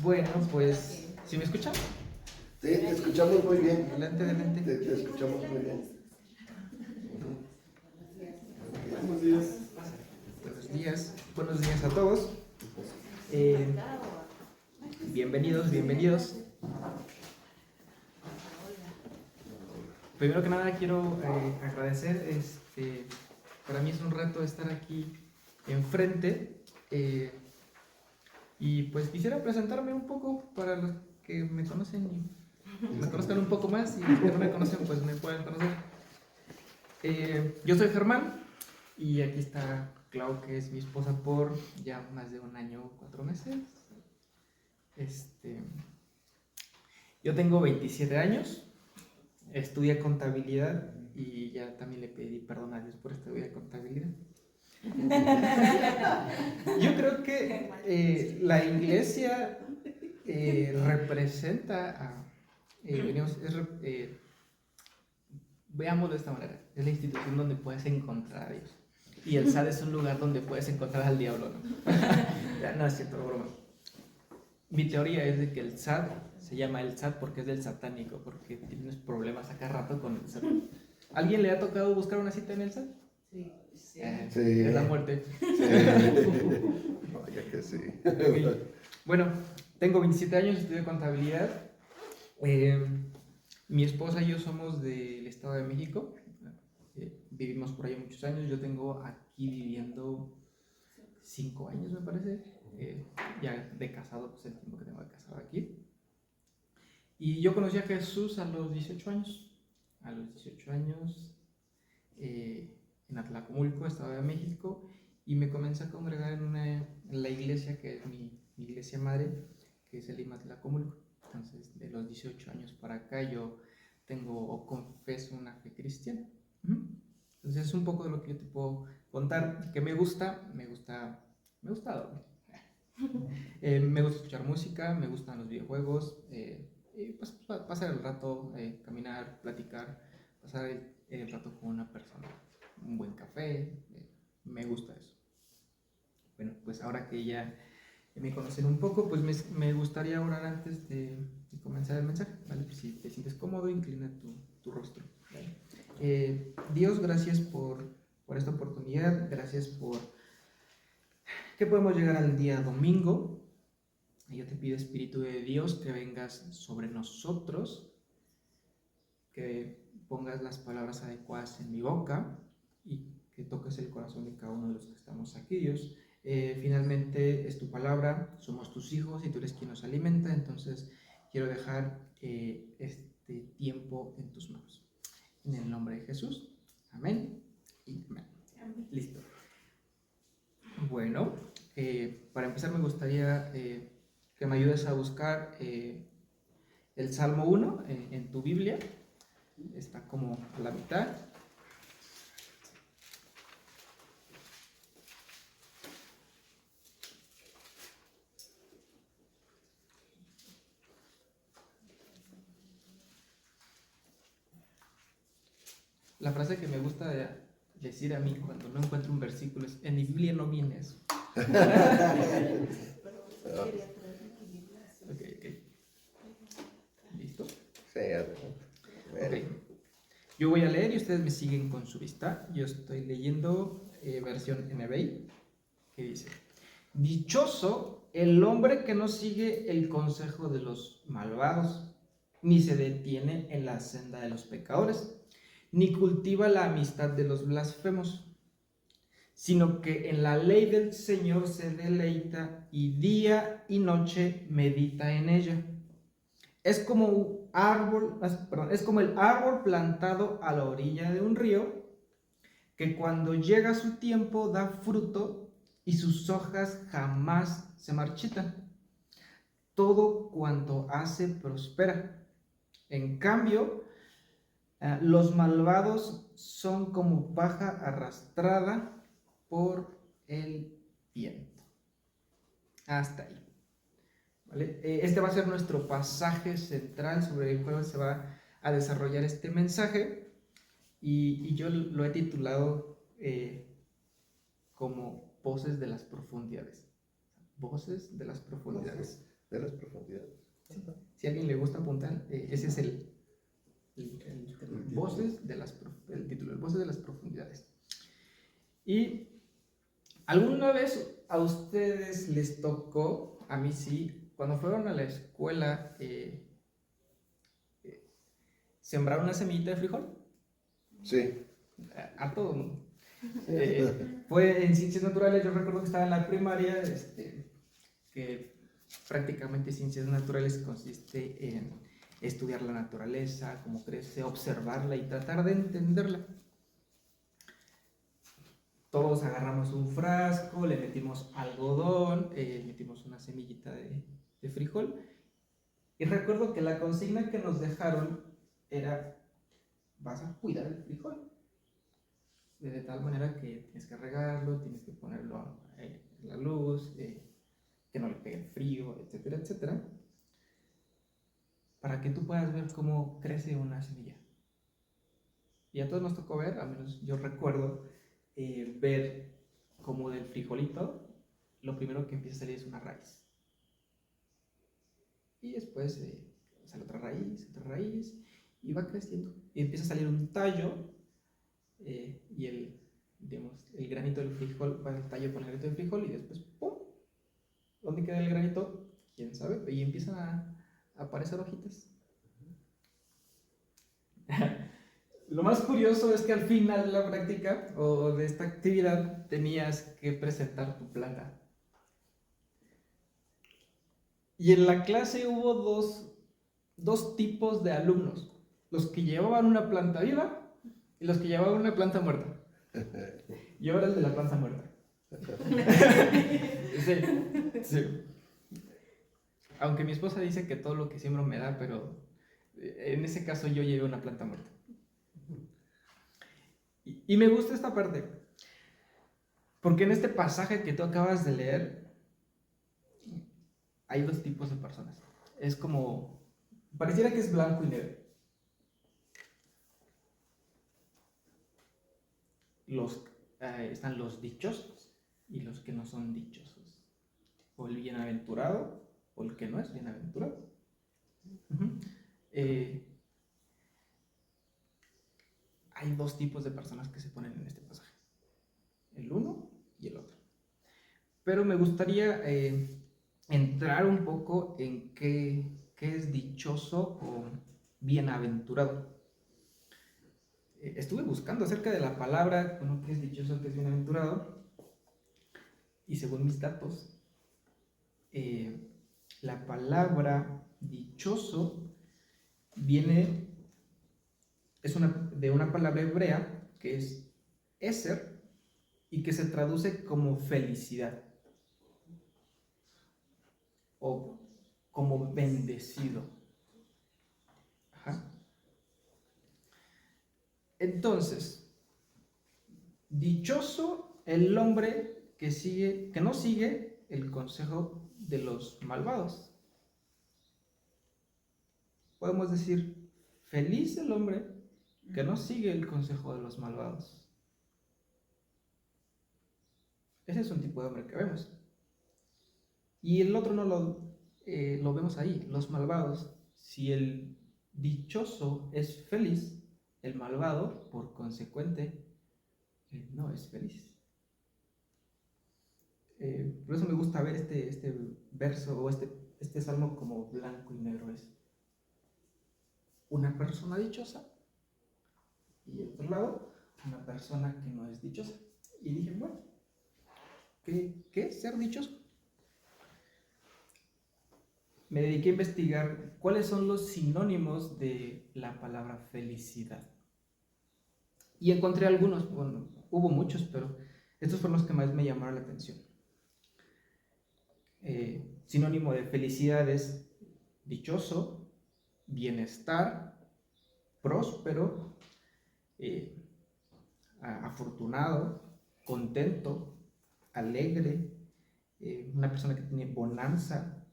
Bueno, pues, ¿sí me escuchan? Sí, te escuchamos muy bien. Adelante, adelante. Te escuchamos muy bien. Buenos días. Buenos días a todos. Bienvenidos, bienvenidos. Primero que nada quiero agradecer, para mí es un reto estar aquí enfrente y pues quisiera presentarme un poco para los que me conocen y me conozcan un poco más y los que no me conocen pues me pueden conocer. Yo soy Germán y aquí está Clau, que es mi esposa por ya más de 1 año, 4 meses. Yo tengo 27 años, estudié contabilidad y ya también le pedí perdón a Dios por estudiar contabilidad. Yo creo que la iglesia representa a... veámoslo de esta manera, es la institución donde puedes encontrar a Dios. Y el SAT es un lugar donde puedes encontrar al diablo, ¿no? No es cierto, broma. Mi teoría es de que el SAT se llama el SAT porque es del satánico, porque tienes problemas acá rato con el SAT. ¿Alguien le ha tocado buscar una cita en el SAT? Sí. Sí. Es la muerte. Sí. Vaya que sí. Okay. Bueno, tengo 27 años, estudio contabilidad. Mi esposa y yo somos del Estado de México. Vivimos por allá muchos años. Yo tengo aquí viviendo 5 años, me parece. Ya de casado, pues el tiempo que tengo de casado aquí. Y yo conocí a Jesús a los 18 años. A los 18 años en Atlacomulco, Estado de México. Y me comencé a congregar en la iglesia que es mi iglesia madre, que es el IMA Atlacomulco. Entonces, de los 18 años para acá, yo tengo o confeso una fe cristiana. Entonces, es un poco de lo que yo te puedo contar. Que me gusta dormir. Me gusta escuchar música, me gustan los videojuegos, y pues, pasar el rato, caminar, platicar, pasar el rato con una persona, un buen café, me gusta eso. Bueno, pues ahora que ya me conocen un poco, pues me gustaría orar antes de comenzar el mensaje, ¿vale? Pues si te sientes cómodo, inclina tu rostro, ¿vale? Dios, gracias por esta oportunidad, gracias por que podemos llegar al día domingo. Y yo te pido, Espíritu de Dios, que vengas sobre nosotros, que pongas las palabras adecuadas en mi boca y que toques el corazón de cada uno de los que estamos aquí, Dios. Finalmente es tu palabra, somos tus hijos y tú eres quien nos alimenta, entonces quiero dejar este tiempo en tus manos. En el nombre de Jesús, amén y amén. Listo. Bueno, para empezar me gustaría que me ayudes a buscar el Salmo 1 en tu Biblia. Está como a la mitad. La frase que me gusta decir a mí cuando no encuentro un versículo es: en mi Biblia no viene eso. Okay. ¿Listo? Sí, Okay. Yo voy a leer y ustedes me siguen con su vista. Yo estoy leyendo versión NBI, que dice: dichoso el hombre que no sigue el consejo de los malvados, ni se detiene en la senda de los pecadores, ni cultiva la amistad de los blasfemos, sino que en la ley del Señor se deleita y día y noche medita en ella. Es como el árbol plantado a la orilla de un río, que cuando llega su tiempo da fruto y sus hojas jamás se marchitan. Todo cuanto hace prospera. En cambio, los malvados son como paja arrastrada por el viento. Hasta ahí. ¿Vale? Este va a ser nuestro pasaje central sobre el cual se va a desarrollar este mensaje, y yo lo he titulado como Voces de las Profundidades. Voces de las profundidades. De las profundidades. Si a alguien le gusta apuntar, ese es el Voces de el título, el Voces de las profundidades. Y alguna vez a ustedes les tocó, a mí sí, cuando fueron a la escuela, sembrar una semillita de frijol. Sí. A todo mundo. Fue en ciencias naturales, yo recuerdo que estaba en la primaria, que prácticamente ciencias naturales consiste en estudiar la naturaleza, cómo crece, observarla y tratar de entenderla. Todos agarramos un frasco, le metimos algodón, metimos una semillita de frijol, y recuerdo que la consigna que nos dejaron era: vas a cuidar el frijol de tal manera que tienes que regarlo, tienes que ponerlo en la luz, que no le pegue el frío, etcétera, etcétera, para que tú puedas ver cómo crece una semilla. Y a todos nos tocó ver, al menos yo recuerdo, ver cómo del frijolito lo primero que empieza a salir es una raíz. Y después sale otra raíz, y va creciendo. Y empieza a salir un tallo, y el granito del frijol va al tallo con el granito del frijol, y después ¡pum! ¿Dónde queda el granito? ¿Quién sabe? Y empiezan a aparecer hojitas. Lo más curioso es que al final de la práctica o de esta actividad tenías que presentar tu planta. Y en la clase hubo dos tipos de alumnos: los que llevaban una planta viva y los que llevaban una planta muerta. Yo era el de la planta muerta. Sí. Aunque mi esposa dice que todo lo que siembro me da, pero en ese caso yo llevé una planta muerta. Y me gusta esta parte, porque en este pasaje que tú acabas de leer hay dos tipos de personas. Es como, pareciera que es blanco y negro. Están los dichosos y los que no son dichosos, o el bienaventurado o el que no es bienaventurado. Hay dos tipos de personas que se ponen en este pasaje: el uno y el otro. Pero me gustaría entrar un poco en qué es dichoso o bienaventurado. Estuve buscando acerca de la palabra, qué es dichoso, qué es bienaventurado, y según mis datos, la palabra dichoso es de una palabra hebrea que es eser, y que se traduce como felicidad o como bendecido. Ajá. Entonces, dichoso el hombre que no sigue el consejo de los malvados. Podemos decir, feliz el hombre que no sigue el consejo de los malvados. Ese es un tipo de hombre que vemos. Y el otro no lo vemos ahí, los malvados. Si el dichoso es feliz, el malvado, por consecuente, no es feliz. Por eso me gusta ver este verso o este salmo como blanco y negro. Es una persona dichosa y el otro lado, una persona que no es dichosa. Y dije, bueno, ¿qué es ser dichoso? Me dediqué a investigar cuáles son los sinónimos de la palabra felicidad. Y encontré algunos, bueno, hubo muchos, pero estos fueron los que más me llamaron la atención. Sinónimo de felicidad es dichoso, bienestar, próspero, afortunado, contento, alegre, una persona que tiene bonanza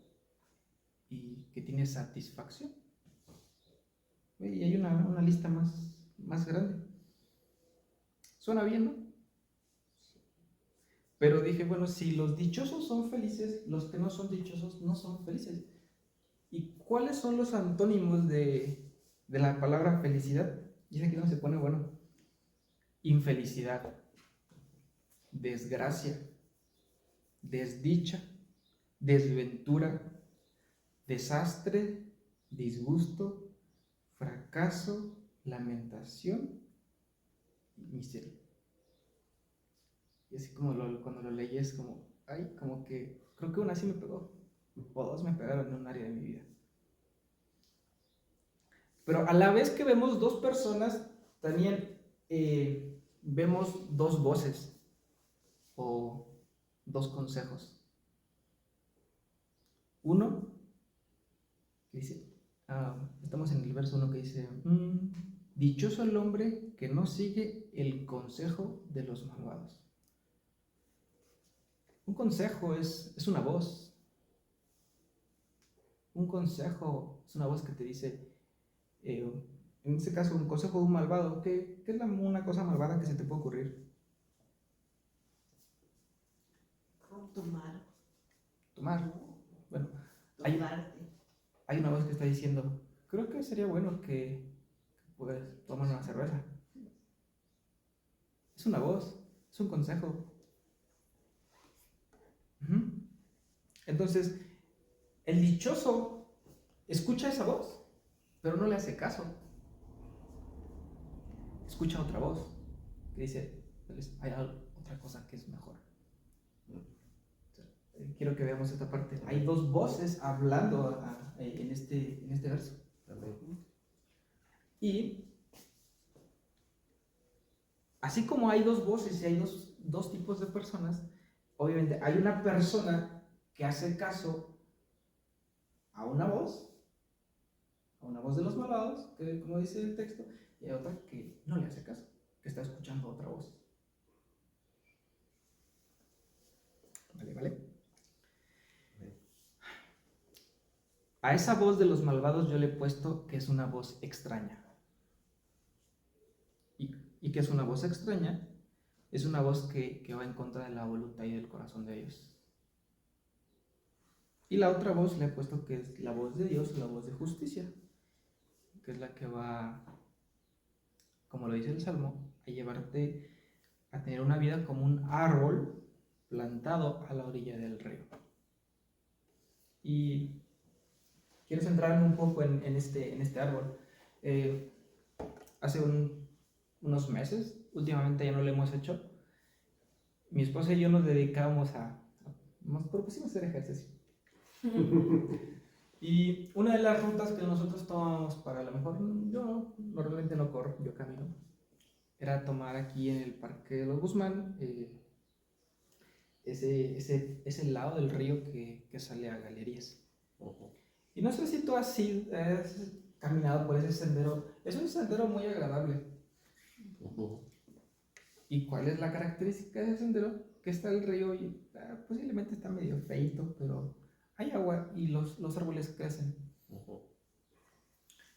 y que tiene satisfacción. Y hay una lista más grande. Suena bien, ¿no? Pero dije, bueno, si los dichosos son felices, los que no son dichosos no son felices. ¿Y cuáles son los antónimos de la palabra felicidad? Y es aquí donde se pone bueno. Infelicidad, desgracia, desdicha, desventura, desastre, disgusto, fracaso, lamentación y miseria. Y así como cuando lo leí es como, ay, como que creo que una sí me pegó, o dos me pegaron en un área de mi vida. Pero a la vez que vemos dos personas, también vemos dos voces o dos consejos. Uno, que dice, estamos en el verso 1 que dice, dichoso el hombre que no sigue el consejo de los malvados. Un consejo es una voz. Un consejo es una voz que te dice, en este caso, un consejo de un malvado. ¿Qué es una cosa malvada que se te puede ocurrir? Tomar. Bueno, hay una voz que está diciendo, creo que sería bueno que puedas tomar una cerveza. Es una voz, es un consejo. Entonces, el dichoso escucha esa voz, pero no le hace caso. Escucha otra voz que dice, hay otra cosa que es mejor. Quiero que veamos esta parte. Hay dos voces hablando en este verso. Y así como hay dos voces y hay dos tipos de personas, obviamente hay una persona que hace caso a una voz de los malvados, que, como dice el texto, y hay otra que no le hace caso, que está escuchando otra voz. ¿Vale? A esa voz de los malvados yo le he puesto que es una voz extraña. ¿Y qué es una voz extraña? Es una voz que va en contra de la voluntad y del corazón de Dios. Y la otra voz le he puesto que es la voz de Dios, la voz de justicia, que es la que va, como lo dice el Salmo, a llevarte a tener una vida como un árbol plantado a la orilla del río. Y quiero centrarme un poco en este árbol. Hace unos meses, últimamente ya no lo hemos hecho, mi esposa y yo nos dedicábamos nos propusimos hacer ejercicio. Y una de las rutas que nosotros tomamos para, a lo mejor yo normalmente no corro, yo camino, era tomar aquí en el Parque de los Guzmán ese lado del río que sale a Galerías. Y no sé si tú has caminado por ese sendero. Es un sendero muy agradable. ¿Y cuál es la característica de ese sendero? Que está el río y posiblemente está medio feito, pero hay agua y los árboles crecen.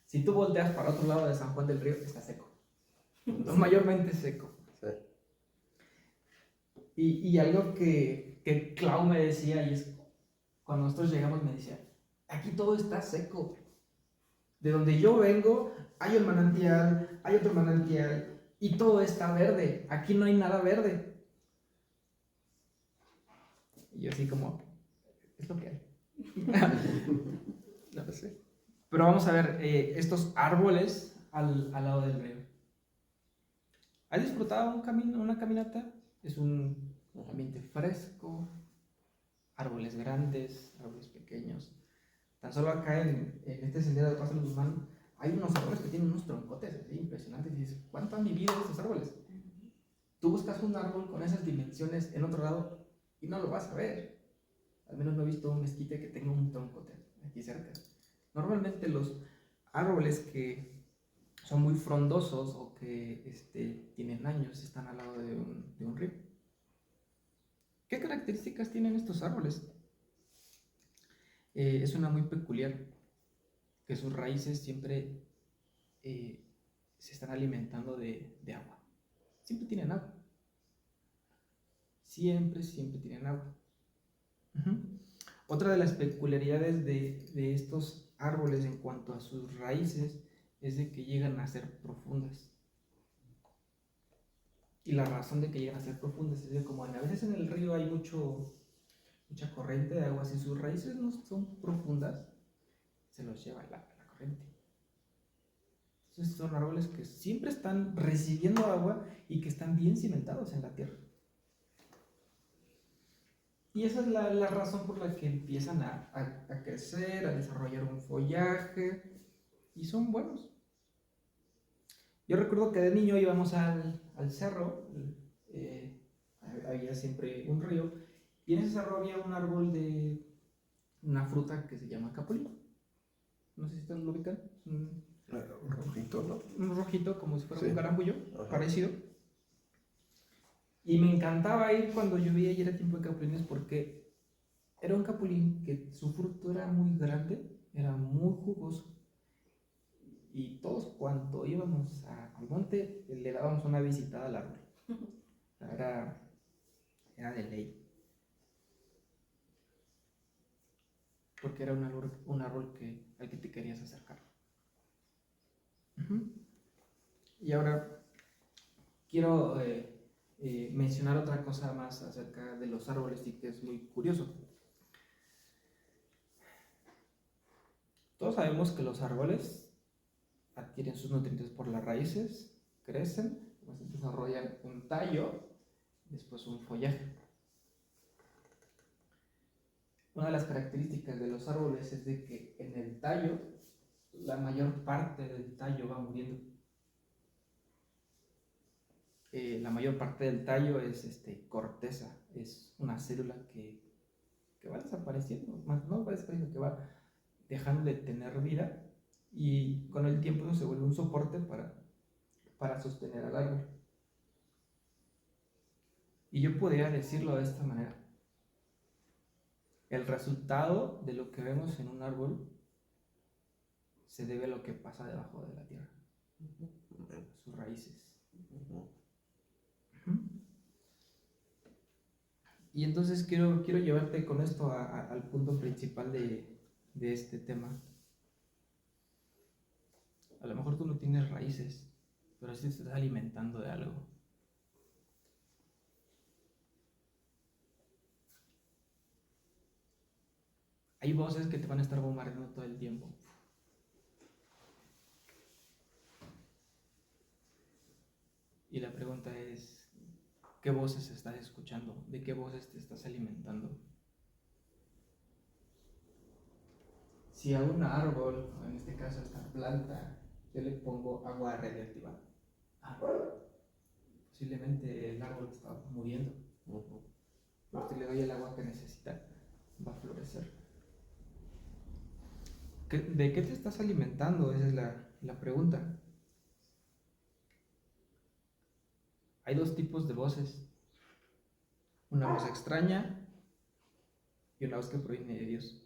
Si tú volteas para otro lado de San Juan del Río, está seco. Mayormente seco. Sí. Y algo que Clau me decía, y es cuando nosotros llegamos, me decía, aquí todo está seco. De donde yo vengo, hay un manantial, hay otro manantial, y todo está verde. Aquí no hay nada verde. Y yo así como, es lo que hay. No lo sé. Pero vamos a ver estos árboles al lado del río. ¿Has disfrutado una caminata? Es un ambiente fresco, árboles grandes, árboles pequeños. Tan solo acá en este sendero de Paso de Guzmán hay unos árboles que tienen unos troncotes así impresionantes y dices, ¿cuánto han vivido esos árboles? Tú buscas un árbol con esas dimensiones en otro lado y no lo vas a ver. Al menos no he visto un mezquite que tenga un troncote aquí cerca. Normalmente los árboles que son muy frondosos o que tienen años están al lado de un río. ¿Qué características tienen estos árboles? Es una muy peculiar, que sus raíces siempre se están alimentando de agua. Siempre tienen agua. siempre, siempre tienen agua. Ujú. Otra de las peculiaridades de estos árboles en cuanto a sus raíces es de que llegan a ser profundas. Y la razón de que llegan a ser profundas es de como a veces en el río hay mucha corriente de agua, si sus raíces no son profundas, se los lleva la corriente. Entonces son árboles que siempre están recibiendo agua y que están bien cimentados en la tierra. Y esa es la razón por la que empiezan a crecer, a desarrollar un follaje y son buenos. Yo recuerdo que de niño íbamos al cerro, eh, había siempre un río, y en ese cerro había un árbol de una fruta que se llama capulín. No sé si ustedes lo ubican. Un rojito, ¿no? Un rojito como si fuera Sí. un carambullo, Ajá. parecido. Y me encantaba ir cuando llovía y era tiempo de capulines porque era un capulín que su fruto era muy grande, era muy jugoso. Y todos cuando íbamos al monte le dábamos una visitada al árbol. Era de ley. Porque era un árbol al que te querías acercar. Uh-huh. Y ahora quiero mencionar otra cosa más acerca de los árboles y que es muy curioso. Todos sabemos que los árboles adquieren sus nutrientes por las raíces, crecen, después desarrollan un tallo, después un follaje. Una de las características de los árboles es de que en el tallo, la mayor parte del tallo va muriendo. La mayor parte del tallo es corteza, es una célula que va desapareciendo, no va desapareciendo, que va dejando de tener vida y con el tiempo eso se vuelve un soporte para sostener al árbol. Y yo podría decirlo de esta manera. El resultado de lo que vemos en un árbol se debe a lo que pasa debajo de la tierra, a sus raíces. Y entonces quiero llevarte con esto al punto principal de este tema. A lo mejor tú no tienes raíces, pero sí te estás alimentando de algo. Hay voces que te van a estar bombardeando todo el tiempo. Y la pregunta es, ¿qué voces estás escuchando? ¿De qué voces te estás alimentando? Si a un árbol, o en este caso a esta planta, yo le pongo agua radiactiva, posiblemente el árbol está muriendo. Pero si le doy el agua que necesita, va a florecer. ¿De qué te estás alimentando? Esa es la pregunta. Hay dos tipos de voces. Una voz extraña y una voz que proviene de Dios.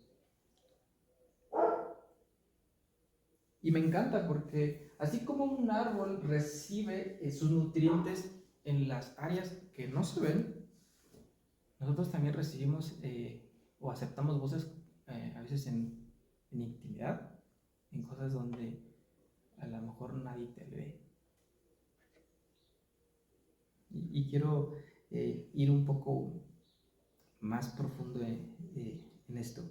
Y me encanta porque así como un árbol recibe sus nutrientes en las áreas que no se ven, nosotros también recibimos o aceptamos voces a veces en intimidad, en cosas donde a lo mejor nadie te ve. Y quiero ir un poco más profundo en esto.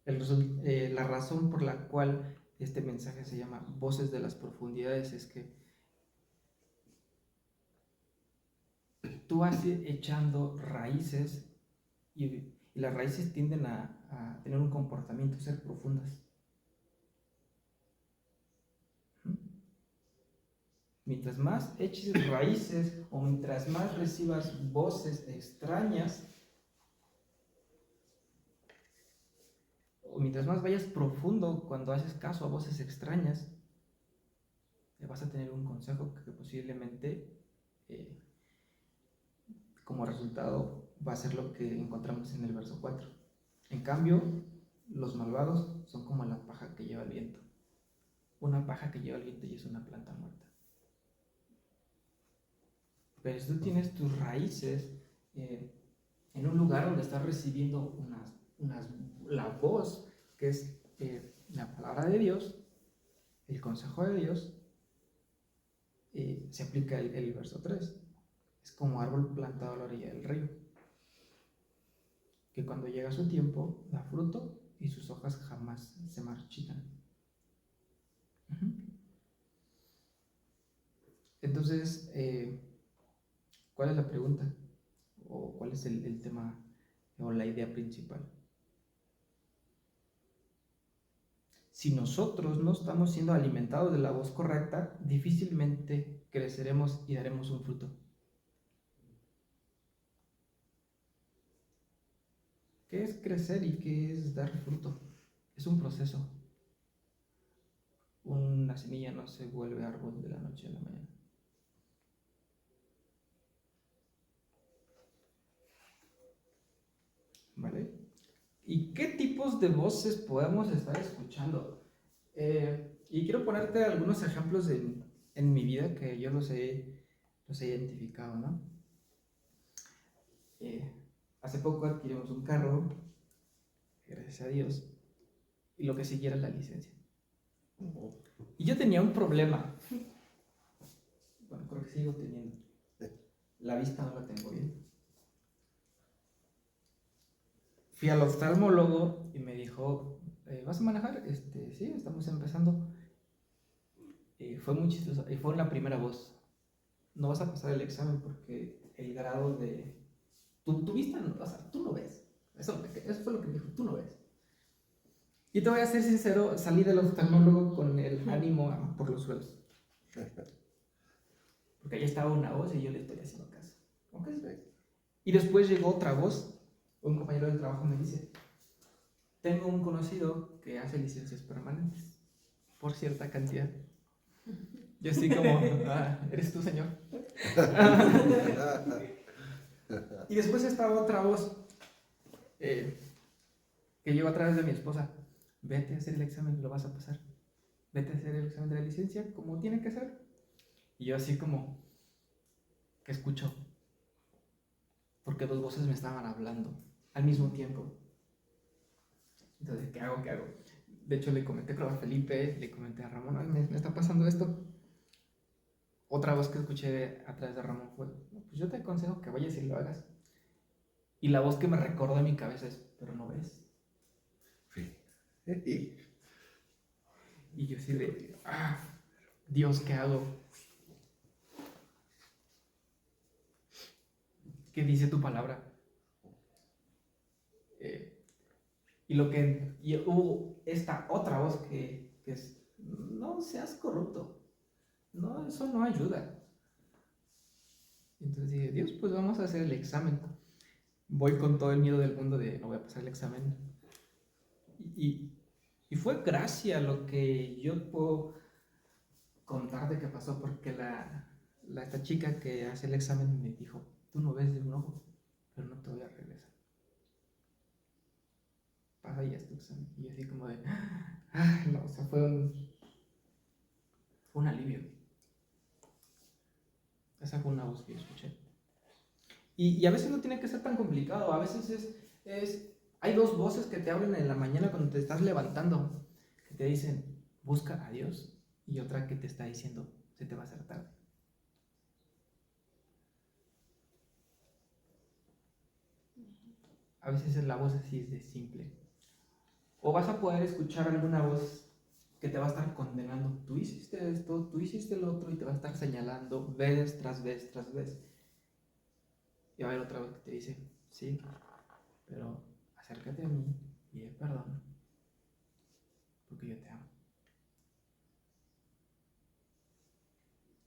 La razón por la cual este mensaje se llama Voces de las Profundidades es que tú vas echando raíces y las raíces tienden a tener un comportamiento, ser profundas. Mientras más eches raíces o mientras más recibas voces extrañas, o mientras más vayas profundo cuando haces caso a voces extrañas, vas a tener un consejo que posiblemente como resultado va a ser lo que encontramos en el verso 4. En cambio, los malvados son como la paja que lleva el viento. Una paja que lleva el viento y es una planta muerta. Pero si tú tienes tus raíces en un lugar donde estás recibiendo la voz, que es la palabra de Dios, el consejo de Dios, se aplica el verso 3. Es como árbol plantado a la orilla del río, que cuando llega su tiempo da fruto y sus hojas jamás se marchitan. Entonces, ¿cuál es la pregunta? ¿O cuál es el tema o la idea principal? Si nosotros no estamos siendo alimentados de la voz correcta, difícilmente creceremos y daremos un fruto. ¿Qué es crecer y qué es dar fruto? Es un proceso. Una semilla no se vuelve árbol de la noche a la mañana. ¿Vale? ¿Y qué tipos de voces podemos estar escuchando? Y quiero ponerte algunos ejemplos en mi vida que yo los he identificado, ¿no? Hace poco adquirimos un carro, gracias a Dios, y lo que siguiera la licencia. Y yo tenía un problema. Bueno, creo que sigo teniendo. La vista no la tengo bien. Fui al oftalmólogo y me dijo, ¿vas a manejar? Sí, estamos empezando. Fue muy chistoso. Y fue la primera voz. No vas a pasar el examen porque el grado de... Tu vista, o sea, tú no ves. Eso fue lo que me dijo, tú no ves. Y te voy a ser sincero, salí del oftalmólogo con el ánimo por los suelos. Porque ahí estaba una voz y yo le estoy haciendo caso. ¿Okay? Y después llegó otra voz. Un compañero del trabajo me dice, tengo un conocido que hace licencias permanentes por cierta cantidad. Yo así como, ¿eres tú, señor? Y después estaba otra voz que llegó a través de mi esposa. Vete a hacer el examen, lo vas a pasar. Vete a hacer el examen de la licencia como tiene que ser. Y yo así como, ¿qué escucho? Porque dos voces me estaban hablando al mismo tiempo. Entonces, ¿qué hago? De hecho, le comenté, creo, a Felipe, le comenté a Ramón, me está pasando esto. Otra voz que escuché a través de Ramón fue, no, pues yo te aconsejo que vayas y lo hagas. Y la voz que me recordó en mi cabeza es, pero no ves. Sí. Y yo así de, Dios, ¿qué hago? ¿Qué dice tu palabra? Y hubo esta otra voz que es, no seas corrupto. No, eso no ayuda. Entonces dije, Dios, pues vamos a hacer el examen. Voy con todo el miedo del mundo de no voy a pasar el examen. Y fue gracia lo que yo puedo contar de qué pasó, porque esta chica que hace el examen me dijo, tú no ves de un ojo, pero no te voy a regresar. Pasa ya este examen. Y yo así como de, no, o sea, fue un alivio. Esa fue una voz que yo escuché. Y a veces no tiene que ser tan complicado, a veces hay dos voces que te hablan en la mañana cuando te estás levantando, que te dicen, busca a Dios, y otra que te está diciendo, se te va a hacer tarde. A veces la voz así es de simple. O vas a poder escuchar alguna voz que te va a estar condenando. Tú hiciste esto, tú hiciste lo otro, y te va a estar señalando vez tras vez tras vez. Y va a haber otra voz que te dice, sí, pero acércate a mí y pide perdón, porque yo te amo.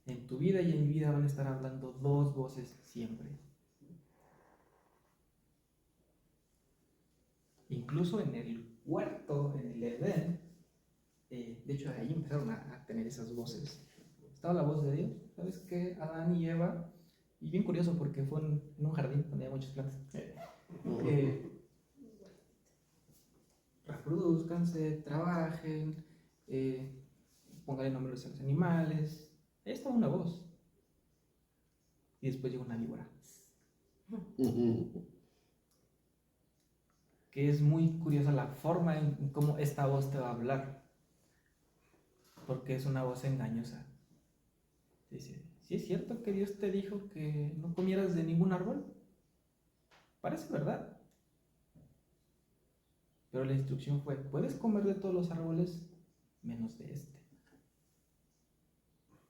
En tu vida y en mi vida van a estar hablando dos voces siempre. Incluso en el huerto, en el Edén, de hecho ahí empezaron a tener esas voces. Estaba la voz de Dios, ¿sabes qué? Adán y Eva, y bien curioso porque fue en un jardín donde había muchas plantas. Reproduzcanse, trabajen, pónganle nombres a los animales. Ahí estaba una voz. y después llega una víbora. Que es muy curiosa la forma en cómo esta voz te va a hablar, porque es una voz engañosa. Dice, ¿sí es cierto que Dios te dijo que no comieras de ningún árbol? Parece verdad. Pero la instrucción fue, puedes comer de todos los árboles menos de este.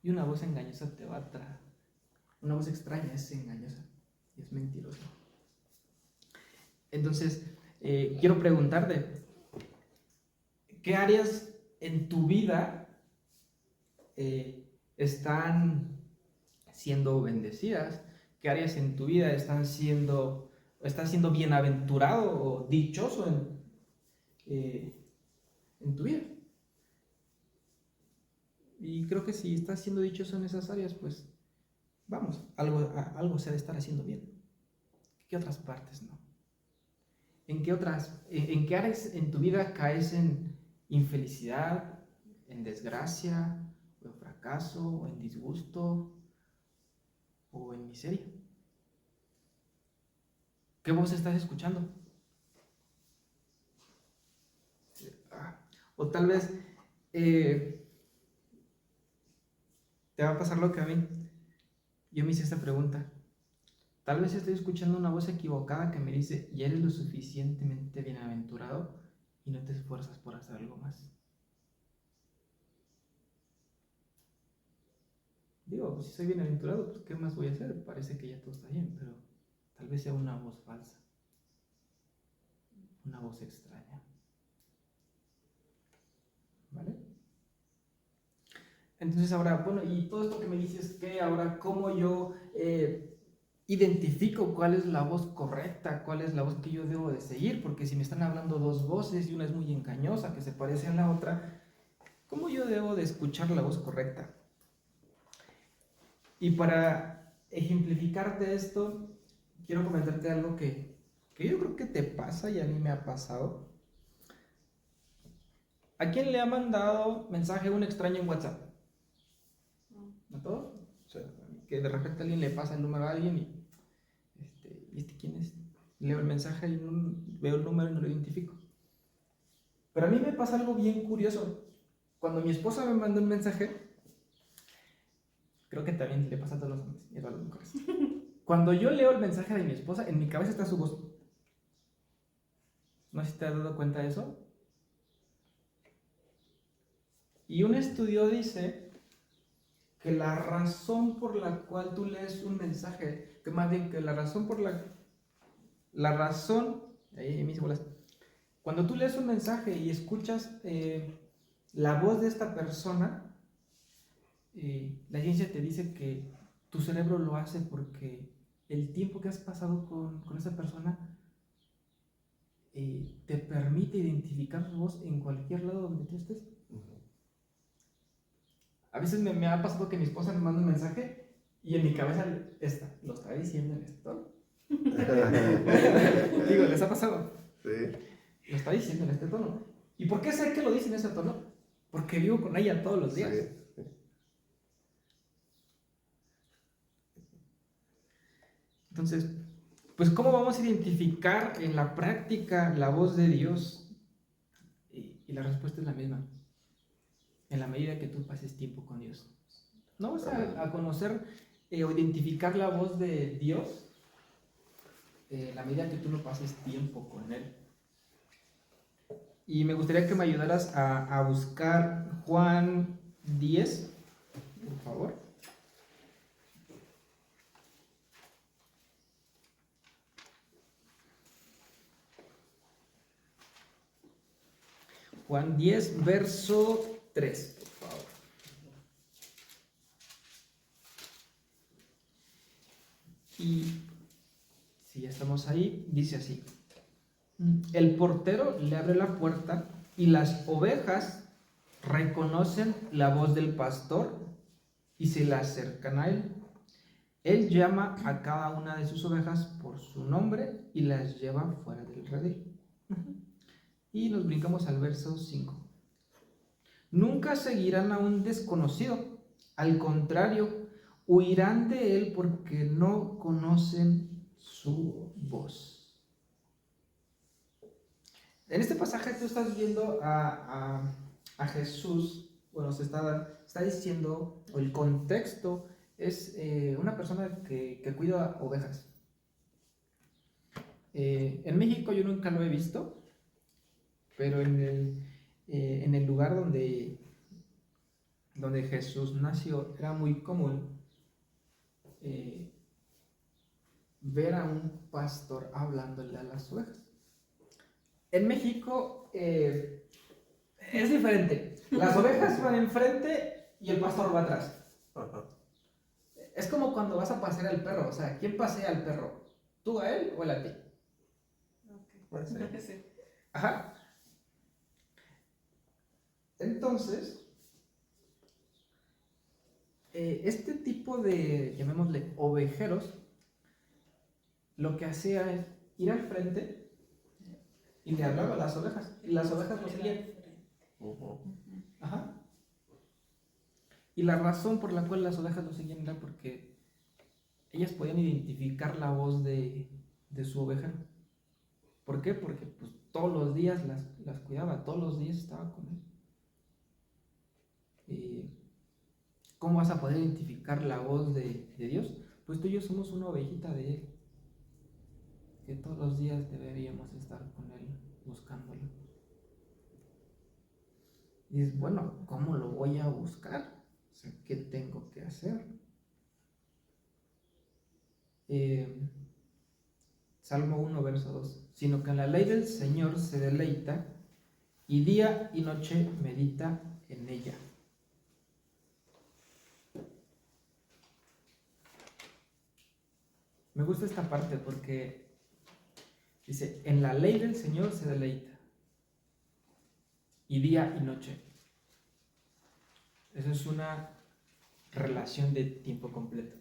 Y una voz engañosa te va a traer. Una voz extraña es engañosa y es mentirosa. Entonces, quiero preguntarte, ¿qué áreas en tu vida están siendo bendecidas? ¿Qué áreas en tu vida estás siendo bienaventurado o dichoso en tu vida? Y creo que si estás siendo dichoso en esas áreas, pues vamos, algo se ha de estar haciendo bien. ¿Qué otras partes no? ¿En qué áreas en tu vida caes en infelicidad, en desgracia, o en fracaso, o en disgusto, o en miseria? ¿Qué voz estás escuchando? O tal vez te va a pasar lo que a mí. Yo me hice esta pregunta. Tal vez estoy escuchando una voz equivocada que me dice, ya eres lo suficientemente bienaventurado y no te esfuerzas por hacer algo más. Digo, pues si soy bienaventurado, pues ¿qué más voy a hacer? Parece que ya todo está bien, pero tal vez sea una voz falsa, una voz extraña. ¿Vale? Entonces ahora, bueno, y todo esto que me dices, que ahora, ¿cómo yo identifico cuál es la voz correcta, cuál es la voz que yo debo de seguir? Porque si me están hablando dos voces y una es muy engañosa, que se parece a la otra, ¿cómo yo debo de escuchar la voz correcta? Y para ejemplificarte esto, quiero comentarte algo que yo creo que te pasa y a mí me ha pasado. ¿A quién le ha mandado mensaje un extraño en WhatsApp? ¿A todos? O sea, que de repente alguien le pasa el número a alguien y ¿este quién es? Leo el mensaje y veo el número y no lo identifico. Pero a mí me pasa algo bien curioso. Cuando mi esposa me manda un mensaje, creo que también le pasa a todos los hombres y a las mujeres. Cuando yo leo el mensaje de mi esposa, en mi cabeza está su voz. No sé si te has dado cuenta de eso. Y un estudio dice que la razón por la cual tú lees un mensaje, que más bien que la razón por ahí mis bolas, cuando tú lees un mensaje y escuchas la voz de esta persona, la ciencia te dice que tu cerebro lo hace porque el tiempo que has pasado con esa persona te permite identificar su voz en cualquier lado donde tú estés. A veces me ha pasado que mi esposa me manda un mensaje y en mi cabeza lo está diciendo en este tono. Digo, ¿les ha pasado? Sí. Lo está diciendo en este tono. ¿Y por qué sé que lo dice en ese tono? Porque vivo con ella todos los días. Sí. Entonces, pues ¿cómo vamos a identificar en la práctica la voz de Dios? Y la respuesta es la misma. En la medida que tú pases tiempo con Dios. No vas a conocer o identificar la voz de Dios en la medida que tú no pases tiempo con Él. Y me gustaría que me ayudaras a buscar Juan 10, por favor. Juan 10, verso 3, por favor. Y si ya estamos ahí, dice así. El portero le abre la puerta y las ovejas reconocen la voz del pastor y se le acercan a él. Él llama a cada una de sus ovejas por su nombre y las lleva fuera del redil. Y nos brincamos al verso 5. Nunca seguirán a un desconocido, al contrario, huirán de él porque no conocen su voz. En este pasaje tú estás viendo a Jesús, bueno, se está diciendo, o el contexto es una persona que cuida ovejas. En México yo nunca lo he visto, pero en el lugar donde Jesús nació era muy común ver a un pastor hablándole a las ovejas. En México es diferente. Las ovejas van enfrente y el pastor va atrás. Ajá. Es como cuando vas a pasear al perro. O sea, ¿quién pasea al perro? ¿Tú a él o él a ti? Puede ser. Sí. Ajá. Entonces, este tipo de, llamémosle, ovejeros, lo que hacía es ir al frente y le hablaba a las ovejas. Y las ovejas lo seguían. Ujú. Ajá. Y la razón por la cual las ovejas lo seguían era porque ellas podían identificar la voz de su ovejero. ¿Por qué? Porque pues, todos los días las cuidaba, todos los días estaba con él. ¿Cómo vas a poder identificar la voz de Dios? Pues tú y yo somos una ovejita de Él, que todos los días deberíamos estar con Él, buscándolo. Y dices, bueno, ¿cómo lo voy a buscar? O sea, ¿qué tengo que hacer? Salmo 1, verso 2. Sino que en la ley del Señor se deleita, y día y noche medita en ella. Me gusta esta parte porque dice, en la ley del Señor se deleita, y día y noche. Eso es una relación de tiempo completo.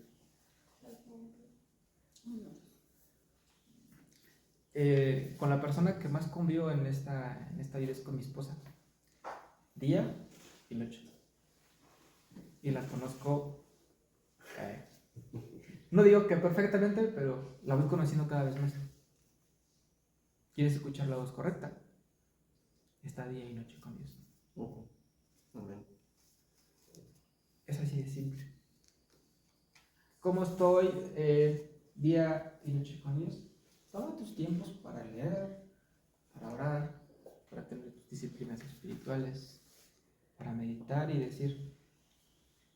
Con la persona que más convivo en esta vida es con mi esposa. Día y noche. Y la conozco, no digo que perfectamente, pero la voy conociendo cada vez más. ¿Quieres escuchar la voz correcta? Está día y noche con Dios. Ujú. Amén. Es así de simple. ¿Cómo estoy día y noche con Dios? Toma tus tiempos para leer, para orar, para tener tus disciplinas espirituales, para meditar y decir,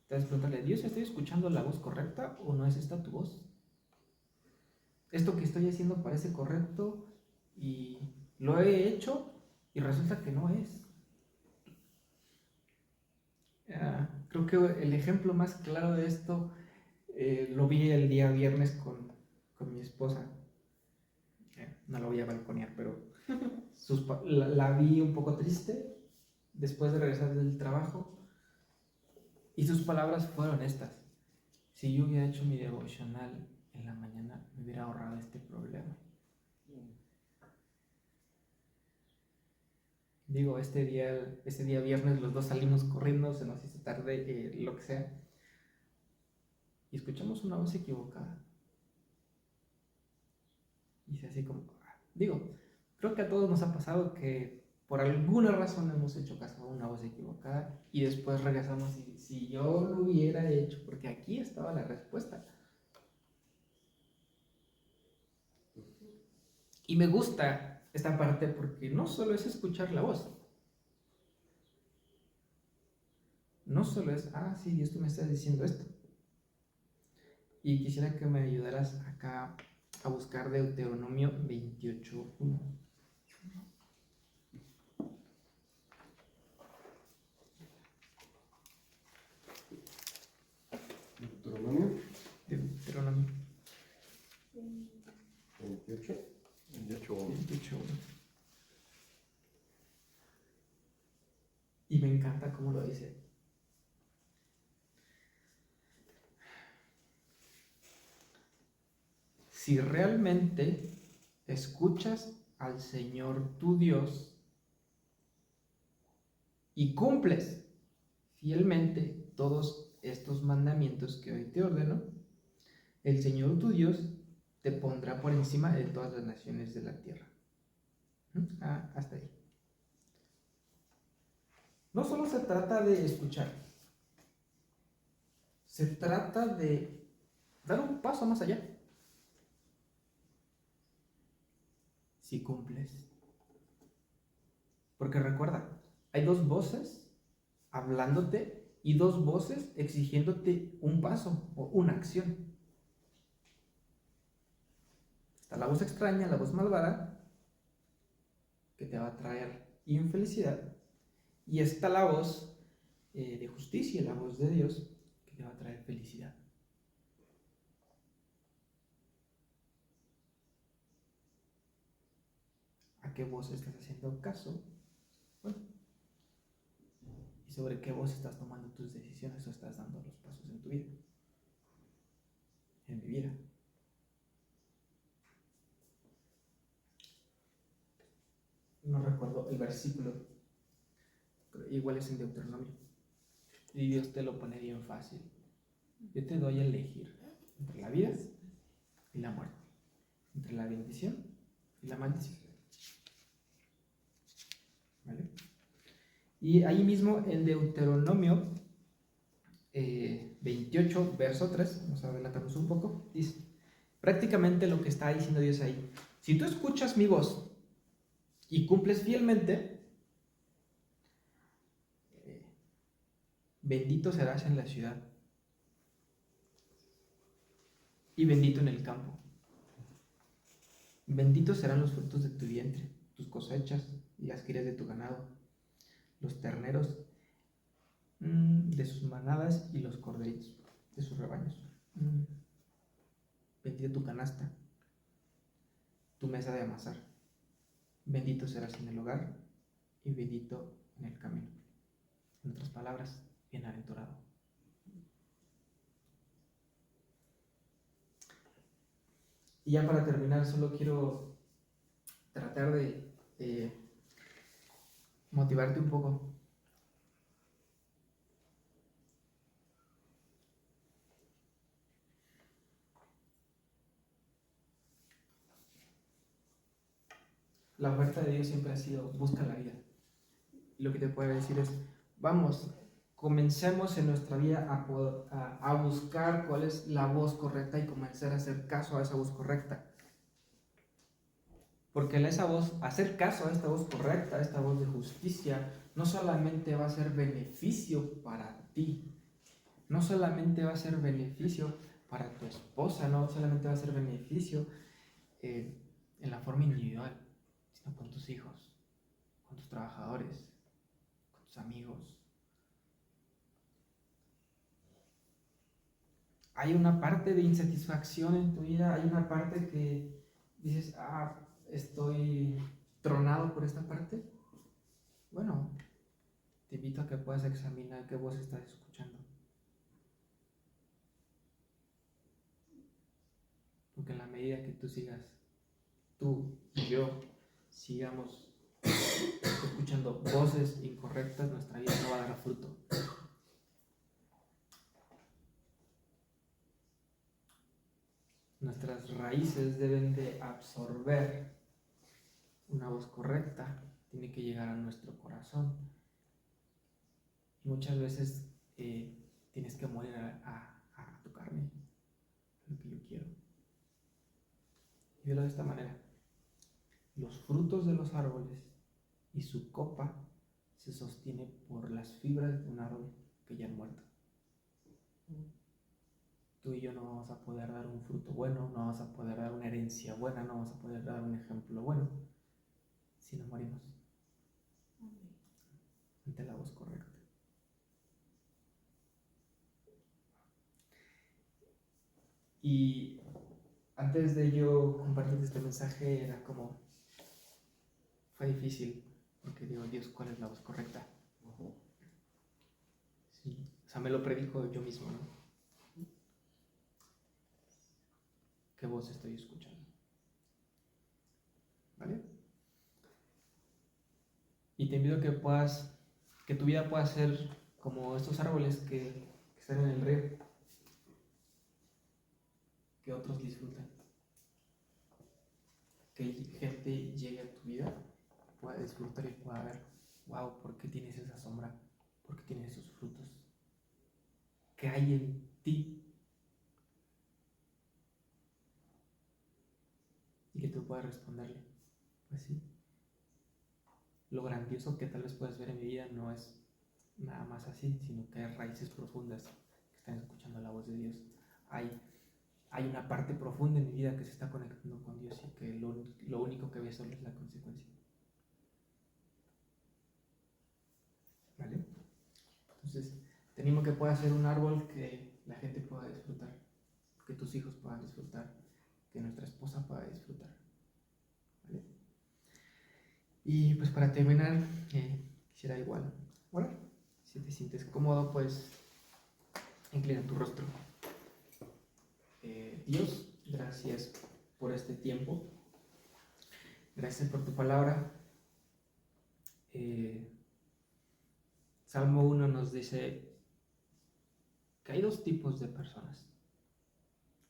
te vas a preguntarle, Dios, ¿estoy escuchando la voz correcta o no es esta tu voz? Esto que estoy haciendo parece correcto y lo he hecho y resulta que no es. Creo que el ejemplo más claro de esto lo vi el día viernes con mi esposa. No la voy a balconear, pero la vi un poco triste después de regresar del trabajo y sus palabras fueron estas: si yo hubiera hecho mi devocional en la mañana me hubiera ahorrado este problema. Digo, este día viernes los dos salimos corriendo, se nos hizo tarde, lo que sea, y escuchamos una voz equivocada. Y es así como, digo, creo que a todos nos ha pasado que por alguna razón hemos hecho caso a una voz equivocada y después regresamos y si yo lo hubiera hecho, porque aquí estaba la respuesta. Y me gusta esta parte porque no solo es escuchar la voz, no solo es, sí, Dios, tú me estás diciendo esto. Y quisiera que me ayudaras acá a buscar Deuteronomio 28:1. Deuteronomio. Deuteronomio 28. 28. 28:1. Y me encanta cómo lo dice. Si realmente escuchas al Señor tu Dios y cumples fielmente todos estos mandamientos que hoy te ordeno, el Señor tu Dios te pondrá por encima de todas las naciones de la tierra. Hasta ahí. No solo se trata de escuchar, se trata de dar un paso más allá. Si cumples. Porque recuerda, hay dos voces hablándote y dos voces exigiéndote un paso o una acción. Está la voz extraña, la voz malvada, que te va a traer infelicidad. Y está la voz de justicia, la voz de Dios, que te va a traer felicidad. ¿A qué voz estás haciendo caso? Bueno, y sobre qué voz estás tomando tus decisiones o estás dando los pasos en tu vida. En mi vida. No recuerdo el versículo, pero igual es en Deuteronomio. Y Dios te lo pone bien fácil. Yo te doy a elegir entre la vida y la muerte, entre la bendición y la maldición. ¿Vale? Y ahí mismo en Deuteronomio 28, verso 3, nos adelantamos un poco, dice, prácticamente lo que está diciendo Dios ahí, si tú escuchas mi voz y cumples fielmente, bendito serás en la ciudad y bendito en el campo. Benditos serán los frutos de tu vientre, tus cosechas y las crías de tu ganado, los terneros de sus manadas y los corderitos de sus rebaños. Bendita tu canasta, tu mesa de amasar. Bendito serás en el hogar y bendito en el camino. En otras palabras, bienaventurado. Y ya para terminar, solo quiero tratar de motivarte un poco. La oferta de Dios siempre ha sido, busca la vida. Y lo que te puedo decir es, vamos, comencemos en nuestra vida a buscar cuál es la voz correcta y comenzar a hacer caso a esa voz correcta. Porque hacer caso a esta voz correcta, a esta voz de justicia, no solamente va a ser beneficio para ti, no solamente va a ser beneficio para tu esposa, no solamente va a ser beneficio en la forma individual, sino con tus hijos, con tus trabajadores, con tus amigos. Hay una parte de insatisfacción en tu vida, hay una parte que dices, estoy tronado por esta parte. Bueno, te invito a que puedas examinar qué voz estás escuchando. Porque en la medida que tú y yo sigamos escuchando voces incorrectas, nuestra vida no va a dar fruto. Nuestras raíces deben de absorber una voz correcta, tiene que llegar a nuestro corazón. Y muchas veces tienes que morir a tu carne, a lo que yo quiero. Y velo de esta manera. Los frutos de los árboles y su copa se sostiene por las fibras de un árbol que ya han muerto. Tú y yo no vamos a poder dar un fruto bueno, no vamos a poder dar una herencia buena, no vamos a poder dar un ejemplo bueno si no morimos ante la voz correcta. Y antes de yo compartir este mensaje era como, fue difícil, porque digo, Dios, ¿cuál es la voz correcta? Sí, o sea, me lo predijo yo mismo, ¿no? ¿Qué voz estoy escuchando? ¿Vale? Y te invito a que tu vida pueda ser como estos árboles que estar en el río, que otros disfruten, que gente llegue a tu vida, pueda disfrutar y pueda ver, wow, ¿por qué tienes esa sombra? ¿Por qué tienes esos frutos? ¿Qué hay en ti? Y que tú puedas responderle, pues sí. Lo grandioso que tal vez puedas ver en mi vida no es nada más así, sino que hay raíces profundas que están escuchando la voz de Dios. Hay una parte profunda en mi vida que se está conectando con Dios y que lo único que ve solo es la consecuencia. ¿Vale? Entonces, te animo que pueda ser un árbol que la gente pueda disfrutar, que tus hijos puedan disfrutar, que nuestra esposa pueda disfrutar. ¿Vale? Y pues para terminar, quisiera igual orar. Si te sientes cómodo, pues inclina tu rostro. Dios, gracias por este tiempo. Gracias por tu palabra. Salmo 1 nos dice que hay dos tipos de personas.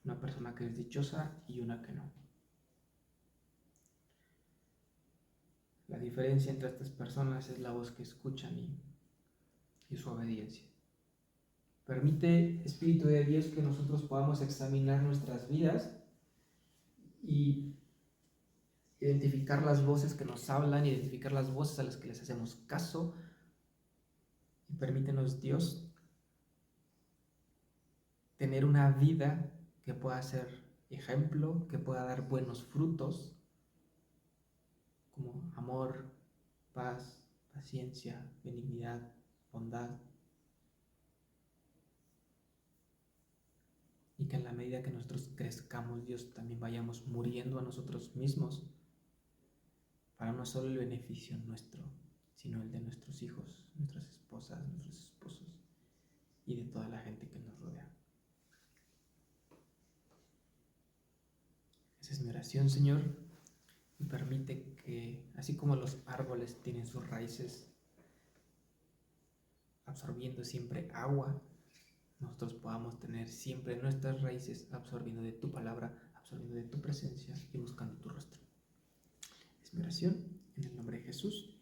Una persona que es dichosa y una que no. La diferencia entre estas personas es la voz que escuchan y su obediencia. Permite, Espíritu de Dios, que nosotros podamos examinar nuestras vidas y identificar las voces que nos hablan, identificar las voces a las que les hacemos caso. Y permítenos, Dios, tener una vida que pueda ser ejemplo, que pueda dar buenos frutos, como amor, paz, paciencia, benignidad, bondad. Y que en la medida que nosotros crezcamos, Dios, también vayamos muriendo a nosotros mismos para no solo el beneficio nuestro, sino el de nuestros hijos, nuestras esposas, nuestros esposos y de toda la gente que nos rodea. Esa es mi oración, Señor, y permite que, así como los árboles tienen sus raíces absorbiendo siempre agua, nosotros podamos tener siempre nuestras raíces absorbiendo de tu palabra, absorbiendo de tu presencia y buscando tu rostro. Es mi oración en el nombre de Jesús.